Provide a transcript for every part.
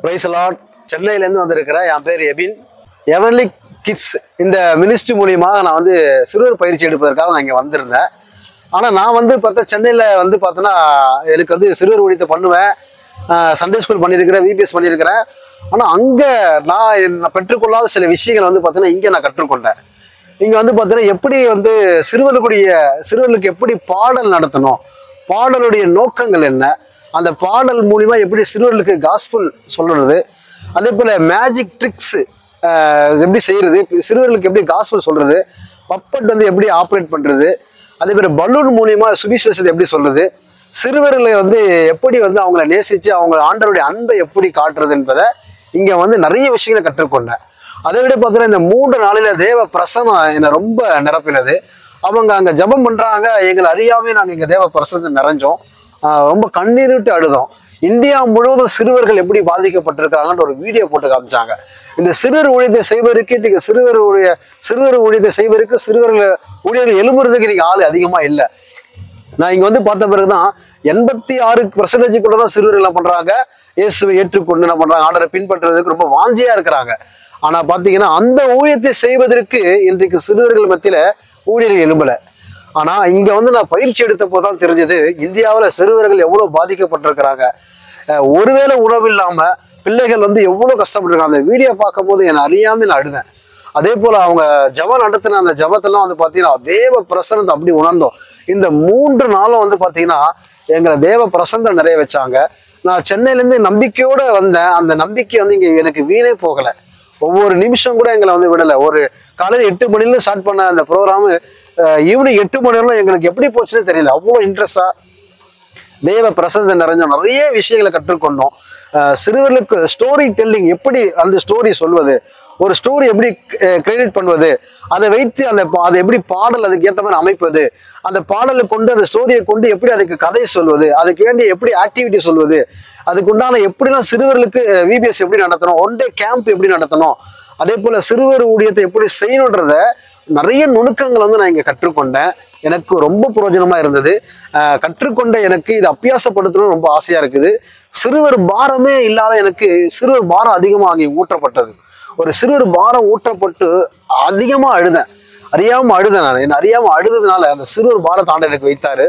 Price Lord. சென்னையிலேருந்து வந்திருக்கிறேன். என் பேர் எபின். எவன்லி கிட்ஸ் இந்த மினிஸ்ட்ரி மூலியமாக நான் வந்து சிறுவர் பயிற்சி எடுப்பதற்காக நான் இங்கே வந்திருந்தேன். ஆனால் நான் வந்து பார்த்தா சென்னையில் வந்து பார்த்தோன்னா எனக்கு வந்து சிறுவர் ஊழியத்தை பண்ணுவேன். சண்டே ஸ்கூல் பண்ணியிருக்கிறேன், விபிஎஸ் பண்ணியிருக்கிறேன். ஆனால் அங்கே நான் பெற்றுக்கொள்ளாத சில விஷயங்கள் வந்து பார்த்தீங்கன்னா இங்கே நான் கற்றுக்கொண்டேன். இங்கே வந்து பார்த்தீங்கன்னா எப்படி வந்து சிறுவர்களுக்கு எப்படி பாடல் நடத்தணும், பாடலுடைய நோக்கங்கள் என்ன, அந்த பாடல் மூலிமா எப்படி சிறுவர்களுக்கு காஸ்பல் சொல்றது, அதே போல் மேஜிக் ட்ரிக்ஸு எப்படி செய்கிறது, சிறுவர்களுக்கு எப்படி காஸ்பல் சொல்கிறது, பப்பட் வந்து எப்படி ஆப்ரேட் பண்ணுறது, அதே போல் பலூன் மூலிமா சுவிசேஷத்தை எப்படி சொல்கிறது, சிறுவர்களை வந்து எப்படி வந்து அவங்கள நேசித்து அவங்க ஆண்டவருடைய அன்பை எப்படி காட்டுறது என்பதை இங்கே வந்து நிறைய விஷயங்களை கற்றுக்கொண்டேன். அதை விட பார்த்தீங்கன்னா இந்த 3 நாளில் தேவ பிரசனம் என்னை ரொம்ப நிரப்பினது. அவங்க அங்கே ஜபம் பண்ணுறாங்க, எங்களை அறியாமே நாங்கள் இங்கே தேவ பிரசனத்தை நிறைஞ்சோம். ரொம்ப கண்ணீர் விட்டு அழுதோம். இந்தியா முழுவதும் சிறுவர்கள் எப்படி பாதிக்கப்பட்டிருக்கிறாங்கன்ற ஒரு வீடியோ போட்டு காமிச்சாங்க. இந்த சிறுவர் ஊழியத்தை செய்வதற்கு இன்னைக்கு சிறுவர் ஊழியத்தை செய்வதற்கு சிறுவர்கள் ஊழியர்கள் எழும்புறதுக்கு இன்னைக்கு ஆள் அதிகமாக இல்லை. நான் இங்கே வந்து பார்த்த பிறகுதான் 86% கூட தான் சிறுவர்கள் என்ன பண்ணுறாங்க, இயேசுவை ஏற்றுக்கொண்டு என்ன பண்ணுறாங்க, ஆர்டரை பின்பற்றுறதுக்கு ரொம்ப வாஞ்சியாக இருக்கிறாங்க. ஆனால் பார்த்தீங்கன்னா அந்த ஊழியத்தை செய்வதற்கு இன்றைக்கு சிறுவர்கள் மத்தியில் ஊழியர்கள் எழும்பலை. ஆனால் இங்கே வந்து நான் பயிற்சி எடுத்த போதுதான் தெரிஞ்சது இந்தியாவில் சிறுவர்கள் எவ்வளோ பாதிக்கப்பட்டிருக்கிறாங்க. ஒருவேளை உணவு இல்லாமல் பிள்ளைகள் வந்து எவ்வளோ கஷ்டப்பட்டுருக்காங்க. அந்த வீடியோ பார்க்கும்போது என்னை அறியாமல் நான் அழுதேன். அதே போல் அவங்க ஜபம் நடத்தின அந்த ஜபத்தெல்லாம் வந்து பார்த்தீங்கன்னா தேவ பிரசனத்தை அப்படி உணர்ந்தோம். இந்த 3 நாளும் வந்து பார்த்தீங்கன்னா எங்களை தேவ பிரசனத்தை நிறைய வச்சாங்க. நான் சென்னையிலேருந்து நம்பிக்கையோடு வந்தேன். அந்த நம்பிக்கை வந்து இங்கே எனக்கு வீணே போகலை. ஒவ்வொரு நிமிஷம் கூட எங்களை வந்து விடலை. ஒரு காலையில் 8 மணில ஸ்டார்ட் பண்ண அந்த ப்ரோக்ராமு ஈவினிங் 8 மணி வரலாம் எங்களுக்கு எப்படி போச்சுன்னு தெரியல. அவ்வளோ இன்ட்ரெஸ்டாக தேவ பிரசனத்தை நிறைஞ்ச நிறைய விஷயங்களை கற்றுக்கொண்டோம். சிறுவர்களுக்கு ஸ்டோரி டெல்லிங் எப்படி அந்த ஸ்டோரி சொல்வது, ஒரு ஸ்டோரி எப்படி கிரெடிட் பண்ணுவது, அதை வைத்து அதை எப்படி பாடல் அதுக்கு ஏற்ற மாதிரி அமைப்பது, அந்த பாடலை கொண்டு அந்த ஸ்டோரியை கொண்டு எப்படி அதுக்கு கதை சொல்வது, அதுக்கு வேண்டிய எப்படி ஆக்டிவிட்டி சொல்வது, அதுக்கு உண்டான எப்படிலாம் சிறுவர்களுக்கு விபிஎஸ் எப்படி நடத்தணும், 1 டே கேம்ப் எப்படி நடத்தணும், அதே போல் சிறுவர் ஊழியத்தை எப்படி செய்யணுன்றத நிறைய நுணுக்கங்கள் வந்து நான் இங்கே கற்றுக்கொண்டேன். எனக்கு ரொம்ப பிரயோஜனமாக இருந்தது. கற்றுக்கொண்ட எனக்கு இது அபியாசப்படுத்தணும்னு ரொம்ப ஆசையாக இருக்குது. சிறுவர் பாரமே இல்லாத எனக்கு சிறுவர் பாரம் அதிகமாக அங்கே ஊற்றப்பட்டது. ஒரு சிறுவர் பாரம் ஊற்றப்பட்டு அதிகமாக அழுதேன். நான் என்ன அறியாமல் அழுததுனால அந்த சிறுவர் பாரத்தை ஆண்டவர் எனக்கு வைத்தாரு.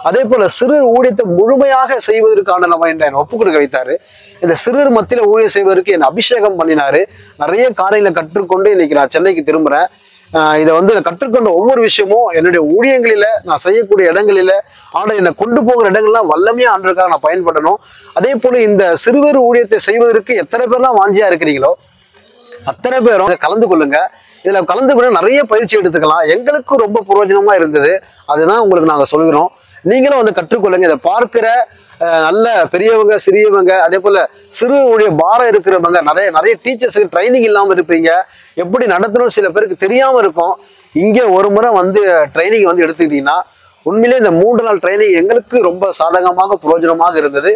அதே போல் சிறுவர் ஊழியத்தை முழுமையாக செய்வதற்கான நம்ம என்னை ஒப்புக் கொடுக்க வைத்தாரு. இந்த சிறுவர் மத்தியில் ஊழியம் செய்வதற்கு என்னை அபிஷேகம் பண்ணினாரு. நிறைய காரியங்களை கற்றுக்கொண்டு இன்னைக்கு நான் சென்னைக்கு திரும்புகிறேன். இதை வந்து கற்றுக்கொண்ட ஒவ்வொரு விஷயமும் என்னுடைய ஊழியங்களில் நான் செய்யக்கூடிய இடங்களில் ஆண்டவர் என்னை கொண்டு போகிற இடங்கள்லாம் வல்லமையாக ஆண்டவருக்காக நான் பயன்படணும். அதே போல் இந்த சிறுவர் ஊழியத்தை செய்வதற்கு எத்தனை பேர்லாம் வாஞ்சியாக இருக்கிறீங்களோ அத்தனை பேரும் கலந்து கொள்ளுங்க. இதில் கலந்து கொள்ள நிறைய பயிற்சி எடுத்துக்கலாம். எங்களுக்கு ரொம்ப பிரயோஜனமாக இருந்தது. அதுதான் உங்களுக்கு நாங்கள் சொல்கிறோம். நீங்களும் வந்து கற்றுக்கொள்ளுங்க. இதை பார்க்கிற நல்ல பெரியவங்க, சிறியவங்க, அதே போல் சிறு ஊழிய பாரம் இருக்கிறவங்க, நிறைய டீச்சர்ஸுக்கு ட்ரைனிங் இல்லாமல் இருப்பீங்க. எப்படி நடத்தணும்னு சில பேருக்கு தெரியாமல் இருக்கும். இங்கே ஒரு முறை வந்து ட்ரைனிங் வந்து எடுத்துக்கிட்டிங்கன்னா உண்மையிலே இந்த 3 நாள் ட்ரைனிங் எங்களுக்கு ரொம்ப சாதகமாக பிரயோஜனமாக இருந்தது.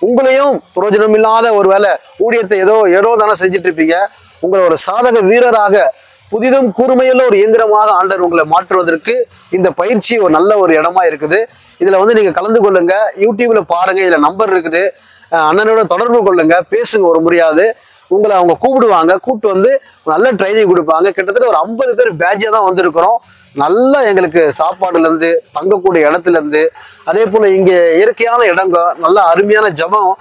உங்களையும் பிரயோஜனம் இல்லாத ஒரு வேலை ஊழியத்தை ஏதோ தானே செஞ்சுட்டு இருப்பீங்க. உங்களை ஒரு சாதக வீரராக புதிதும் கூர்மையுள்ள ஒரு இயந்திரமாக ஆண்டவர் உங்களை மாற்றுவதற்கு இந்த பயிற்சி ஒரு நல்ல ஒரு இடமா இருக்குது. இதில் வந்து நீங்கள் கலந்து கொள்ளுங்க. யூடியூப்ல பாருங்க, இதில் நம்பர் இருக்குது. அண்ணனோட தொடர்பு கொள்ளுங்க, பேசுங்க. ஒரு முறையாவது உங்களை அவங்க கூப்பிட்டு வந்து நல்ல ட்ரைனிங் கொடுப்பாங்க. கிட்டத்தட்ட ஒரு 50 பேர் பேட்சாக தான் வந்திருக்கிறோம். நல்லா எங்களுக்கு சாப்பாடுலேருந்து தங்கக்கூடிய இடத்துலேருந்து அதே போல் இங்கே இயற்கையான இடங்க, நல்ல அருமையான ஜபம்,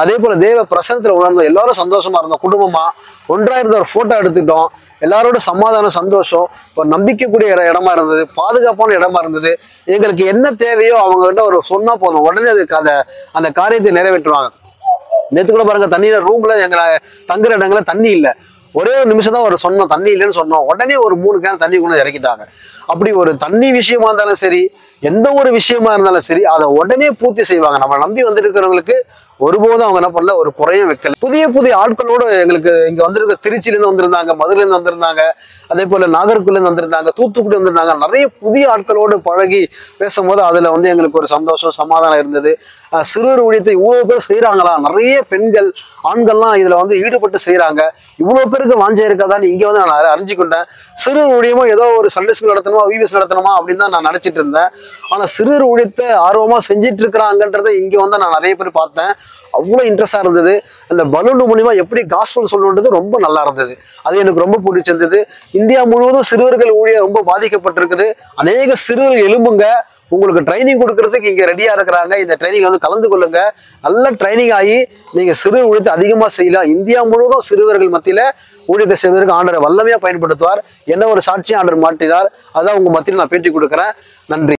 அதே போல் தேவ பிரசனத்தில் உணர்ந்தோம். எல்லாரும் சந்தோஷமா இருந்தோம். குடும்பமாக ஒன்றாக இருந்த ஒரு ஃபோட்டோ எடுத்துக்கிட்டோம். எல்லாரோட சமாதானம், சந்தோஷம், ஒரு நம்பிக்கைக்கூடிய இடமா இருந்தது, பாதுகாப்பான இடமா இருந்தது. எங்களுக்கு என்ன தேவையோ அவங்ககிட்ட ஒரு சொன்னா போதும், உடனே அதுக்கு அந்த காரியத்தை நிறைவேற்றுவாங்க. நேற்று கூட பாருங்க, தண்ணியில் ரூம்ல எங்களை தங்குற இடங்களில் தண்ணி இல்லை. ஒரே ஒரு நிமிஷம் தான் ஒரு சொன்னோம், தண்ணி இல்லைன்னு சொன்னோம். உடனே ஒரு 3 கேன் தண்ணி கொண்டு இறக்கிட்டாங்க. அப்படி ஒரு தண்ணி விஷயமா இருந்தாலும் சரி, எந்த ஒரு விஷயமா இருந்தாலும் சரி, அதை உடனே பூர்த்தி செய்வாங்க. நம்ம நம்பி வந்துருக்கிறவங்களுக்கு ஒருபோதும் அவங்க என்ன பண்ணல, ஒரு குறையும் வைக்கல. புதிய ஆட்களோடு எங்களுக்கு இங்கே வந்திருக்க திருச்சியிலேருந்து வந்திருந்தாங்க, மதுரையிலேருந்து வந்திருந்தாங்க, அதே போல் நாகர்கோவிலேருந்து வந்திருந்தாங்க, தூத்துக்குடி வந்திருந்தாங்க. நிறைய புதிய ஆட்களோடு பழகி பேசும்போது அதில் வந்து எங்களுக்கு ஒரு சந்தோஷம், சமாதானம் இருந்தது. சிறுவர் ஊழியத்தை இவ்வளோ பேர் செய்கிறாங்களா, நிறைய பெண்கள், ஆண்கள்லாம் இதில் வந்து ஈடுபட்டு செய்கிறாங்க. இவ்வளோ பேருக்கு வாஞ்சை இருக்காதான்னு இங்கே வந்து நான் அறிஞ்சிக்கொண்டேன். சிறுவர் ஊழியமோ ஏதோ ஒரு சண்டே ஸ்கூல் நடத்தணுமா, விபிஎஸ் நடத்தணுமா அப்படின்னு தான் நான் நினச்சிட்டு இருந்தேன். ஆனால் சிறுவர் ஊழியத்தை ஆர்வமாக செஞ்சுட்டு இருக்கிறாங்கன்றதை இங்கே வந்து நான் நிறைய பேர் பார்த்தேன். அவ்வளோ இன்ட்ரெஸ்டாக இருந்தது. அந்த பலூன் மூலிமா எப்படி காஸ்பல் சொல்லணுன்றது ரொம்ப நல்லா இருந்தது. அது எனக்கு ரொம்ப பிடிச்சிருந்தது. இந்தியா முழுவதும் சிறுவர்கள் ஊழியர் ரொம்ப பாதிக்கப்பட்டிருக்குது. அநேக சிறுவர்கள் எழும்புங்க, உங்களுக்கு ட்ரைனிங் கொடுக்கறதுக்கு இங்கே ரெடியாக இருக்கிறாங்க. இந்த ட்ரைனிங் வந்து கலந்து கொள்ளுங்க. நல்ல ட்ரைனிங் ஆகி நீங்கள் சிறு ஊழியத்தை அதிகமாக செய்யலாம். இந்தியா முழுவதும் சிறுவர்கள் மத்தியில் ஊழியத்தை செய்வதற்கு ஆண்டவர் வல்லமையாக பயன்படுத்துவார். என்ன ஒரு சாட்சியை ஆண்டவர் மாட்டினார். அதான் உங்கள் மத்தியில் நான் பேட்டி கொடுக்குறேன். நன்றி.